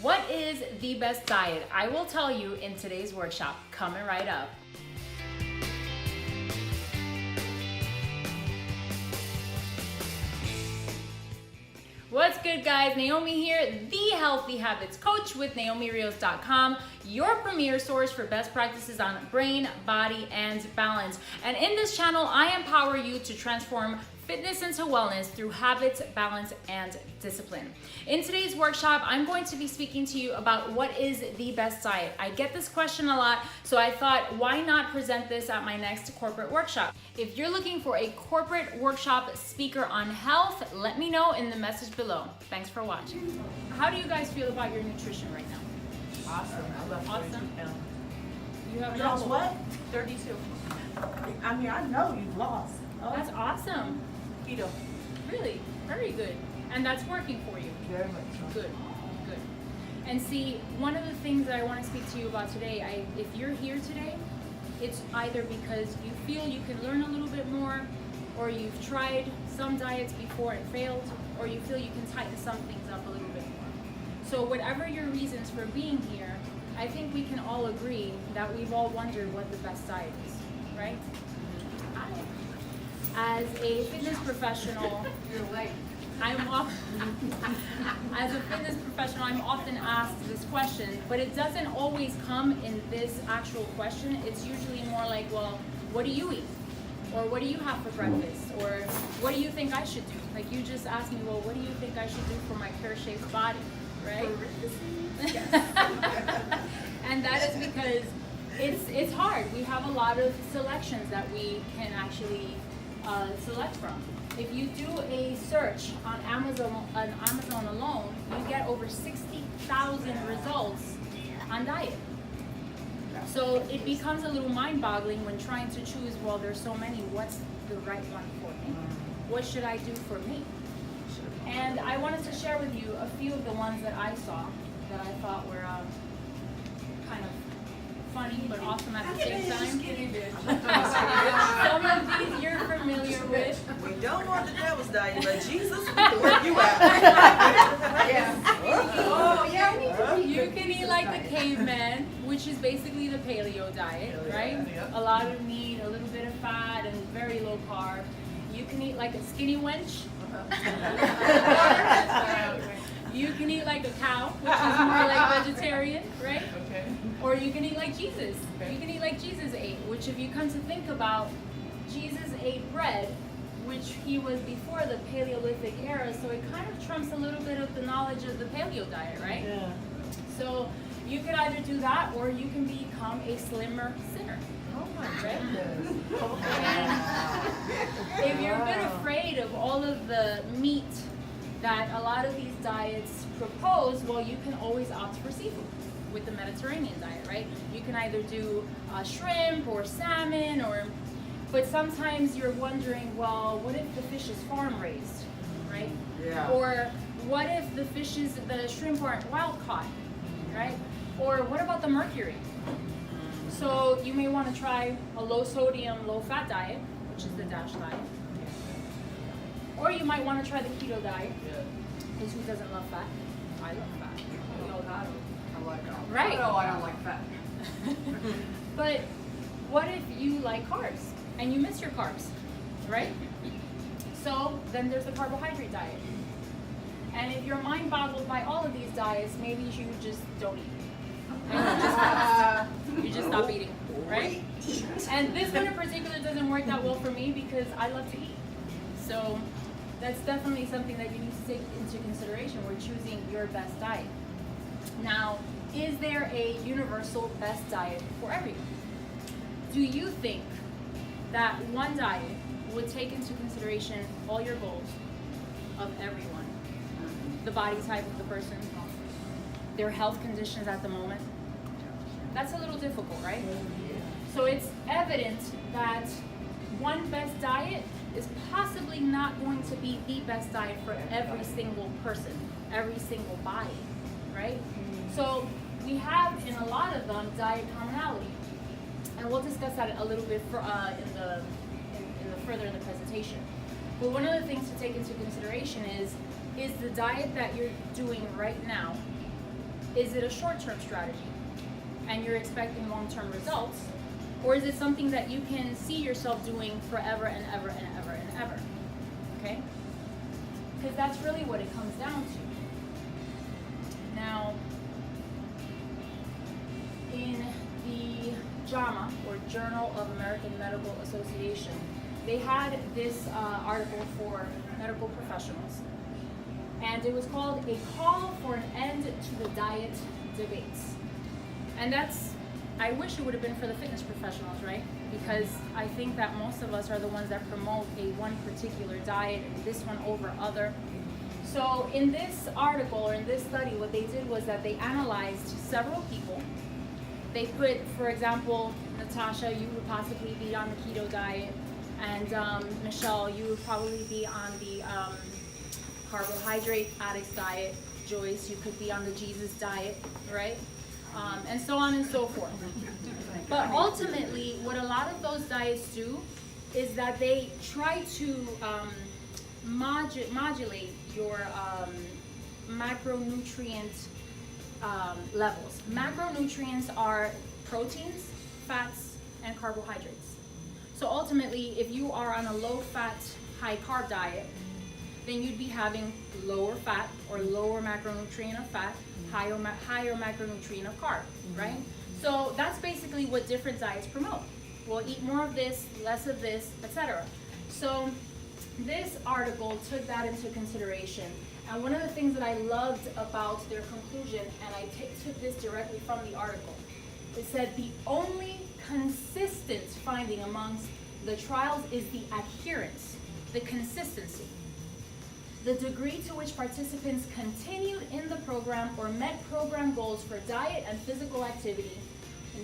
What is the best diet? I will tell you in today's workshop, coming right up. What's good, guys? Naomi here, the Healthy Habits Coach with NaomiRios.com, your premier source for best practices on brain, body, and balance. And in this channel, I empower you to transform fitness into wellness through habits, balance, and discipline. In today's workshop, I'm going to be speaking to you about what is the best diet. I get this question a lot, so I thought, why not present this at my next corporate workshop? If you're looking for a corporate workshop speaker on health, let me know in the message below. Thanks for watching. How do you guys feel about your nutrition right now? Awesome. I love Awesome. food. You have You lost what? 32. I mean, I know you've lost. Oh, That's awesome. keto. Really, very good. And that's working for you. Very much so. Good, good. And see, one of the things that I want to speak to you about today, if you're here today, it's either because you feel you can learn a little bit more, or you've tried some diets before and failed, or you feel you can tighten some things up a little bit more. So whatever your reasons for being here, I think we can all agree that we've all wondered what the best diet is, right? As a fitness professional, as a fitness professional, I'm often asked this question, but it doesn't always come in this actual question. It's usually more like, well, what do you eat? Or what do you have for breakfast? Or what do you think I should do? Like you just asked me, well, what do you think I should do for my pear-shaped body, right? And that is because it's hard. We have a lot of selections that we can actually select from. If you do a search on Amazon alone, you get over 60,000 results on diet. So it becomes a little mind-boggling when trying to choose, well, there's so many, what's the right one for me? What should I do for me? And I wanted to share with you a few of the ones that I saw that I thought were kind of funny but awesome at the same time. Some of these you're familiar with. We don't want the devil's diet, but Jesus, we can work you out. Oh, yeah. You can eat like the caveman, which is basically the paleo diet, right? A lot of meat, a little bit of fat, and very low carb. You can eat like a skinny wench. You can eat like a cow, which is more like vegetarian, right? Okay. Or you can eat like Jesus. You can eat like Jesus ate, which if you come to think about, Jesus ate bread, which he was before the Paleolithic era, so it kind of trumps a little bit of the knowledge of the paleo diet, right? Yeah. So you could either do that, or you can become a slimmer sinner. Oh my Right? goodness. And if you're a bit afraid of all of the meat that a lot of these diets propose, well, you can always opt for seafood with the Mediterranean diet, right? You can either do shrimp or salmon, but sometimes you're wondering, well, what if the fish is farm raised, right? Yeah. Or what if the shrimp aren't wild caught, right? Or what about the mercury? So you may want to try a low sodium, low fat diet, which is the DASH diet. Or you might want to try the keto diet, because who doesn't love fat? I love fat. We all got it. I like that. Right. No, I don't like fat. But what if you like carbs and you miss your carbs, right? So then there's the carbohydrate diet. And if you're mind boggled by all of these diets, maybe you just don't eat. And you just stop eating, right? And this one in particular doesn't work that well for me because I love to eat. So that's definitely something that you need to take into consideration when choosing your best diet. Now, is there a universal best diet for everyone? Do you think that one diet would take into consideration all your goals of everyone? The body type of the person, their health conditions at the moment? That's a little difficult, right? So it's evident that one best diet is possibly not going to be the best diet for every single person, every single body, right? So we have in a lot of them diet commonality, and we'll discuss that a little bit further in the presentation. But one of the things to take into consideration is the diet that you're doing right now is it a short-term strategy and you're expecting long-term results? Or is it something that you can see yourself doing forever and ever and ever and ever? Okay? Because that's really what it comes down to. Now, in the JAMA, or Journal of American Medical Association, they had this article for medical professionals, and it was called A Call for an End to the Diet Debates. And that's, I wish it would have been for the fitness professionals, right? Because I think that most of us are the ones that promote one particular diet and this one over other. So in this article, or in this study, what they did was that they analyzed several people. They put, for example, Natasha, you would possibly be on the keto diet, and Michelle, you would probably be on the carbohydrate addicts diet. Joyce, you could be on the Jesus diet, right? And so on and so forth. But ultimately, what a lot of those diets do is that they try to modulate your macronutrient levels. Macronutrients are proteins, fats, and carbohydrates. So ultimately, if you are on a low-fat, high-carb diet, then you'd be having lower fat or lower macronutrient of fat, higher macronutrient of carb, right? So that's basically what different diets promote. We'll eat more of this, less of this, etc. So this article took that into consideration. And one of the things that I loved about their conclusion, and I took this directly from the article, it said the only consistent finding amongst the trials is the adherence, the consistency. The degree to which participants continued in the program or met program goals for diet and physical activity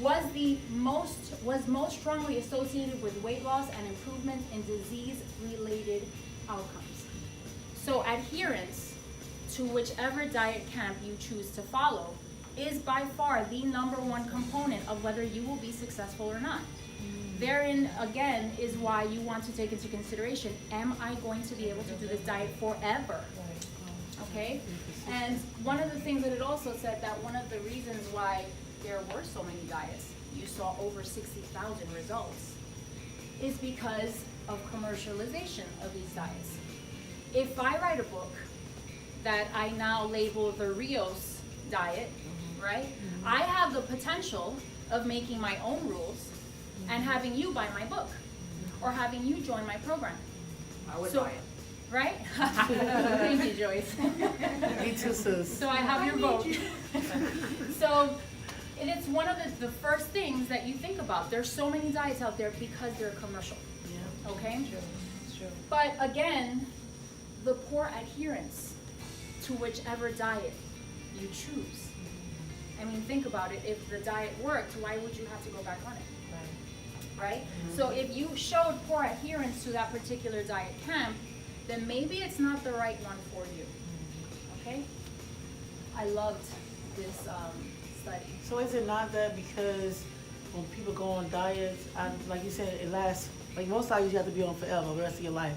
was most strongly associated with weight loss and improvement in disease-related outcomes. So adherence to whichever diet camp you choose to follow is by far the number one component of whether you will be successful or not. Therein, again, is why you want to take into consideration, am I going to be able to do this diet forever? Okay? And one of the things that it also said, that one of the reasons why there were so many diets, you saw over 60,000 results, is because of commercialization of these diets. If I write a book that I now label the Rios diet, right? I have the potential of making my own rules and having you buy my book or having you join my program. I would buy it. Right? Thank you, Joyce. Me too, sis. So I have your vote. So it's one of the first things that you think about. There's so many diets out there because they're commercial. Yeah. Okay? It's true. But again, the poor adherence to whichever diet you choose. I mean, think about it. If the diet worked, why would you have to go back on it? Right? So if you showed poor adherence to that particular diet camp, then maybe it's not the right one for you. Okay? I loved this study. So is it not that because when people go on diets, like you said, it lasts, like most diets you have to be on forever, the rest of your life.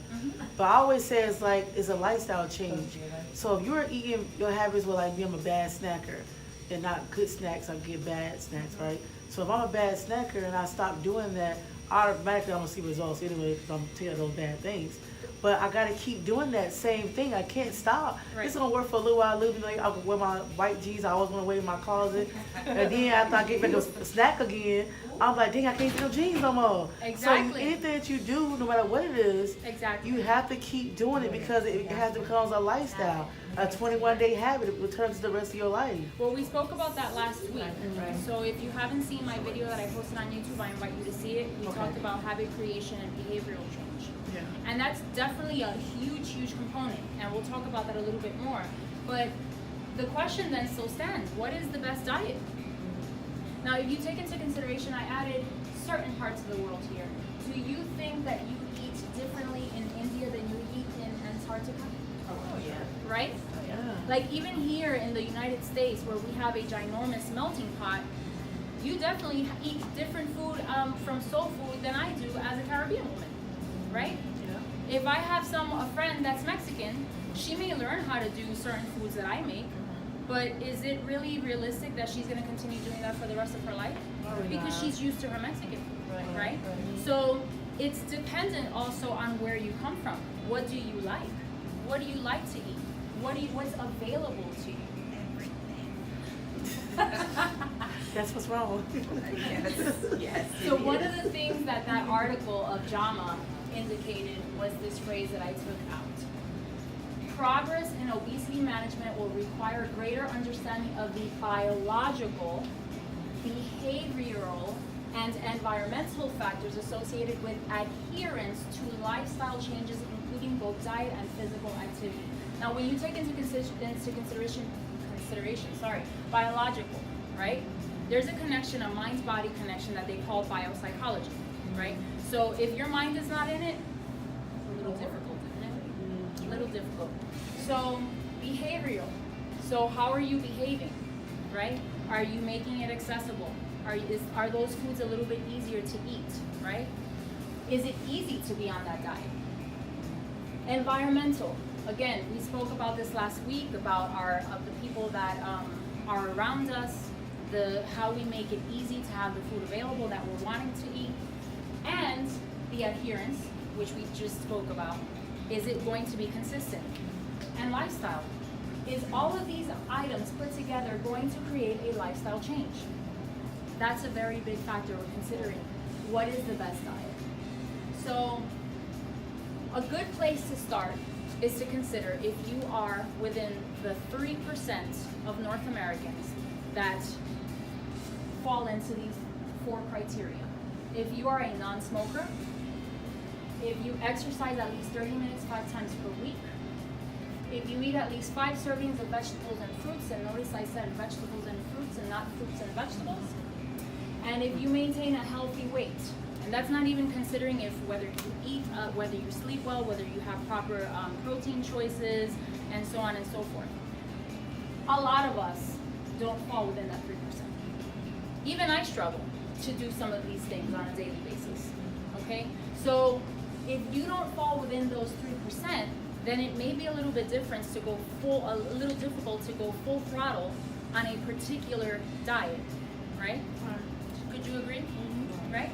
But I always say it's like, it's a lifestyle change. So if you're eating, your habits will like be, I'm a bad snacker, and not good snacks, I get bad snacks, right? So if I'm a bad snacker and I stop doing that, automatically I'm gonna see results anyway because I'm taking those bad things. But I gotta keep doing that same thing. I can't stop. Right. It's gonna work for a little while. Like I can wear my white jeans. I always wanna wear in my closet. And then after I get back to snack again, I'm like, dang, I can't get no jeans no more. Exactly. So anything that you do, no matter what it is, Exactly. you have to keep doing it because it has to become a lifestyle. A 21-day habit, it returns to the rest of your life. Well, we spoke about that last week. So if you haven't seen my video that I posted on YouTube, I invite you to see it. We talked about habit creation and behavioral change. Yeah. And that's definitely a huge component. And we'll talk about that a little bit more. But the question then still stands, what is the best diet? Now, if you take into consideration, I added certain parts of the world here. Do you think that you eat differently in India than you eat in Antarctica? Oh, yeah. Right? Yeah. Like even here in the United States where we have a ginormous melting pot, you definitely eat different food from soul food than I do as a Caribbean woman, right? Yeah. If I have a friend that's Mexican, she may learn how to do certain foods that I make, But is it really realistic that she's going to continue doing that for the rest of her life? Because she's used to her Mexican food, right? So it's dependent also on where you come from. What do you like? What do you like to eat? What's available to you? That's what's wrong. Yes. So one of the things that article of JAMA indicated was this phrase that I took out. Progress in obesity management will require greater understanding of the biological, behavioral, and environmental factors associated with adherence to lifestyle changes, including both diet and physical activity. Now, when you take into consideration, biological, right? There's a connection, a mind-body connection that they call biopsychology, right? So if your mind is not in it, it's a little difficult, isn't it? A little difficult. So behavioral. So how are you behaving, right? Are you making it accessible? Are those foods a little bit easier to eat, right? Is it easy to be on that diet? Environmental. Again, we spoke about this last week about the people that are around us, how we make it easy to have the food available that we're wanting to eat, and the adherence, which we just spoke about. Is it going to be consistent? And lifestyle. Is all of these items put together going to create a lifestyle change? That's a very big factor we're considering. What is the best diet? So a good place to start is to consider if you are within the 3% of North Americans that fall into these 4 criteria. If you are a non-smoker, if you exercise at least 30 minutes 5 times per week, if you eat at least 5 servings of vegetables and fruits, and notice I said vegetables and fruits and not fruits and vegetables, and if you maintain a healthy weight, and that's not even considering whether you eat, whether you sleep well, whether you have proper protein choices, and so on and so forth. A lot of us don't fall within that 3%. Even I struggle to do some of these things on a daily basis, okay? So if you don't fall within those 3%, then it may be a little bit different to go a little difficult to go full throttle on a particular diet, right? Could you agree? Right?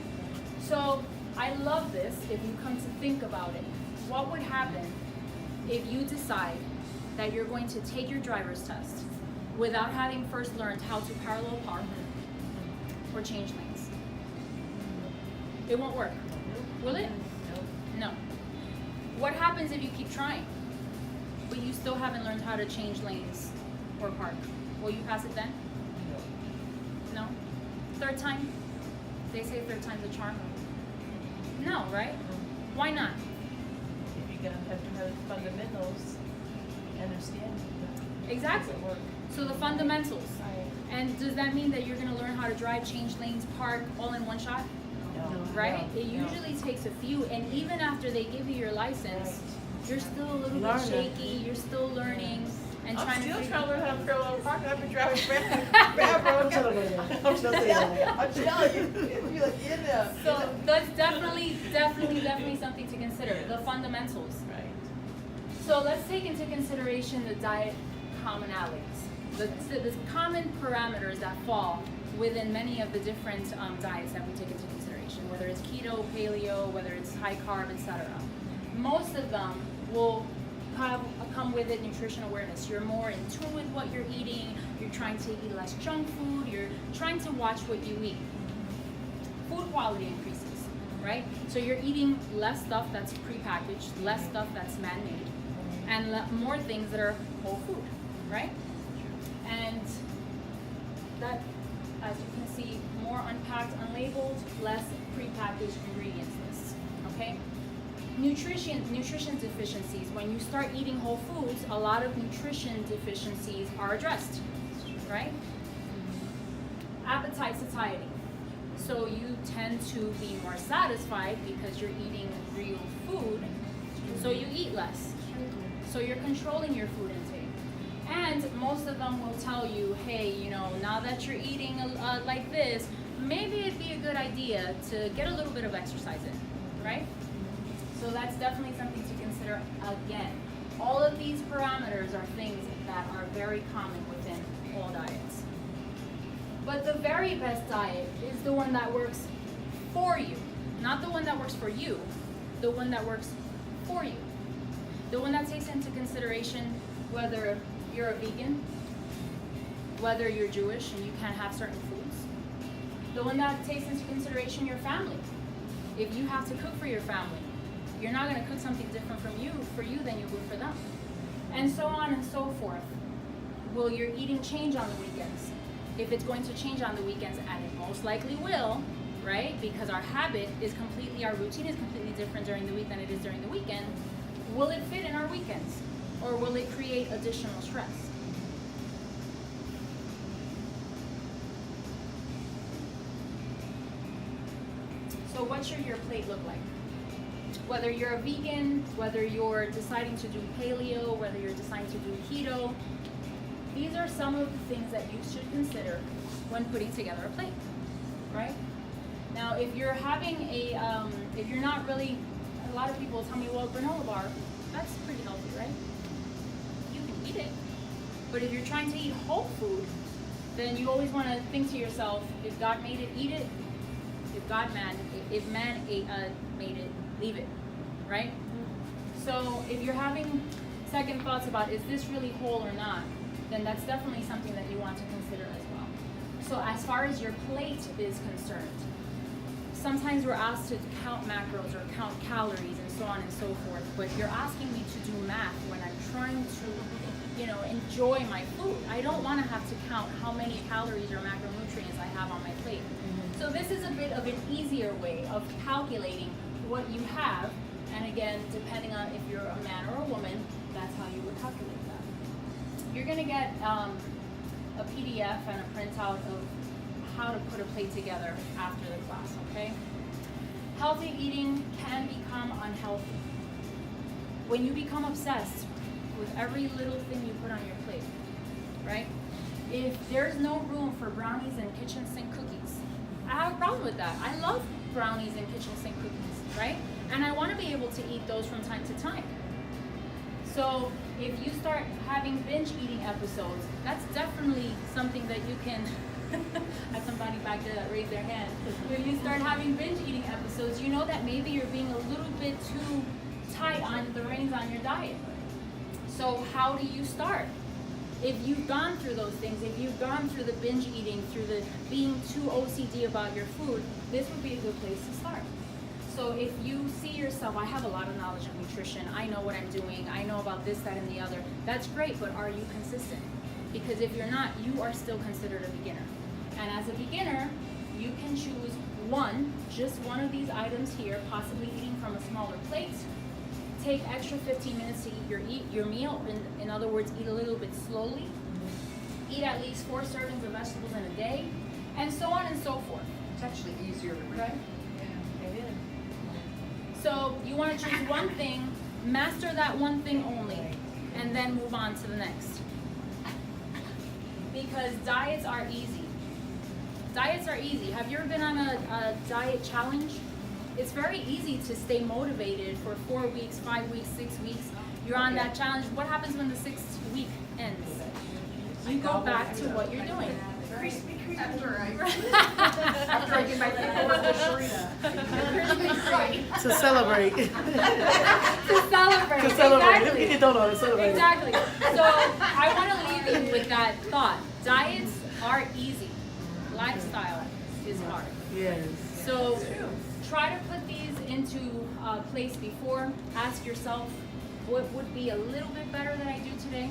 So I love this if you come to think about it. What would happen if you decide that you're going to take your driver's test without having first learned how to parallel park or change lanes? It won't work. Will it? No. What happens if you keep trying, but you still haven't learned how to change lanes or park? Will you pass it then? No. Third time? They say third time's a charm. No, right? Why not? If you're gonna have to have fundamentals, understand. Exactly. So the fundamentals. And does that mean that you're going to learn how to drive, change lanes, park all in one shot? No. Right? It usually takes a few, and even after they give you your license, you're still a little bit shaky. You're still learning and I'm trying still to. trying to learn how to parallel park. I've been driving forever. I'm telling you. I'm telling you. You're like, in there. So that's definitely something to consider. The fundamentals. Right. So let's take into consideration the diet commonalities, the common parameters that fall within many of the different diets that we take into consideration, whether it's keto, paleo, whether it's high carb, etc. Most of them will come with it nutrition awareness. You're more in tune with what you're eating. You're trying to eat less junk food. You're trying to watch what you eat. Food quality increases, right? So you're eating less stuff that's prepackaged, less stuff that's man-made, and more things that are whole food, right? And that, as you can see, more unpacked, unlabeled, less prepackaged ingredients list, okay? Nutrition deficiencies. When you start eating whole foods, a lot of nutrition deficiencies are addressed, right? Appetite satiety. So you tend to be more satisfied because you're eating real food, so you eat less. So you're controlling your food intake. And most of them will tell you, hey, you know, now that you're eating like this, maybe it'd be a good idea to get a little bit of exercise in, right? So that's definitely something to consider again. All of these parameters are things that are very common within all diets. But the very best diet is the one that works for you. Not the one that works for you, the one that works for you. The one that takes into consideration whether you're a vegan, whether you're Jewish and you can't have certain foods. The one that takes into consideration your family. If you have to cook for your family, you're not going to cook something different for you than you would for them. And so on and so forth. Will your eating change on the weekends? If it's going to change on the weekends, and it most likely will, right? Because our routine is completely different during the week than it is during the weekend. Will it fit in our weekends? Or will it create additional stress? So what should your plate look like? Whether you're a vegan, whether you're deciding to do paleo, whether you're deciding to do keto, these are some of the things that you should consider when putting together a plate, right? Now, if you're having if you're not really, a lot of people tell me, well, granola bar, that's pretty healthy, right? You can eat it. But if you're trying to eat whole food, then you always want to think to yourself, if God made it, eat it. If man made it, leave it, right? So if you're having second thoughts about, is this really whole or not, then that's definitely something that you want to consider as well. So as far as your plate is concerned, sometimes we're asked to count macros or count calories and so on and so forth, but you're asking me to do math when I'm trying to, enjoy my food. I don't want to have to count how many calories or macronutrients I have on my plate. So this is a bit of an easier way of calculating what you have, and again, depending on if you're a man or a woman, that's how you would calculate that. You're going to get a PDF and a printout of how to put a plate together after the class, okay? Healthy eating can become unhealthy when you become obsessed with every little thing you put on your plate, right? If there's no room for brownies and kitchen sink cookies, I have a problem with that. I love brownies and kitchen sink cookies, right? And I want to be able to eat those from time to time. So if you start having binge eating episodes, that's definitely something that you can, have somebody back there that raised their hand. If you start having binge eating episodes, you know that maybe you're being a little bit too tight on the reins on your diet. So how do you start? If you've gone through those things, if you've gone through the binge eating, through the being too OCD about your food, this would be a good place to start. So if you see yourself, I have a lot of knowledge of nutrition, I know what I'm doing, I know about this, that, and the other, that's great, but are you consistent? Because if you're not, you are still considered a beginner. And as a beginner, you can choose just one of these items here, possibly eating from a smaller plate. Take extra 15 minutes to eat your meal. In other words, eat a little bit slowly. Eat at least 4 servings of vegetables in a day, and so on and so forth. It's actually easier to read. Right? Yeah, it is. So you want to choose one thing, master that one thing only, and then move on to the next. Because diets are easy. Diets are easy. Have you ever been on a diet challenge? It's very easy to stay motivated for 4 weeks, 5 weeks, 6 weeks. You're on that challenge. What happens when the 6th week ends? You go back to what you're doing. After I get my paperwork with Sharita. To celebrate. To celebrate. To celebrate. Exactly. Get the donut, celebrate. Exactly. So I want to leave you with that thought. Diets are easy. Lifestyle is hard. Yes. So try to put these into place before. Ask yourself, what would be a little bit better than I do today?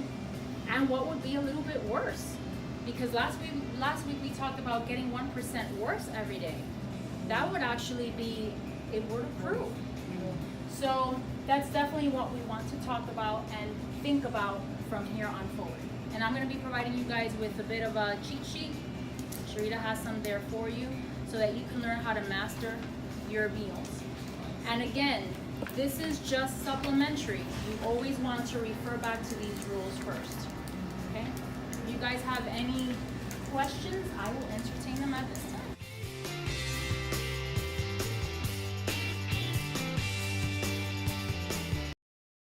And what would be a little bit worse? Because last week we talked about getting 1% worse every day. That would actually be a word of proof. So that's definitely what we want to talk about and think about from here on forward. And I'm going to be providing you guys with a bit of a cheat sheet. Sharita has some there for you so that you can learn how to master your meals. And again, this is just supplementary. You always want to refer back to these rules first. Okay? If you guys have any questions, I will entertain them at this time.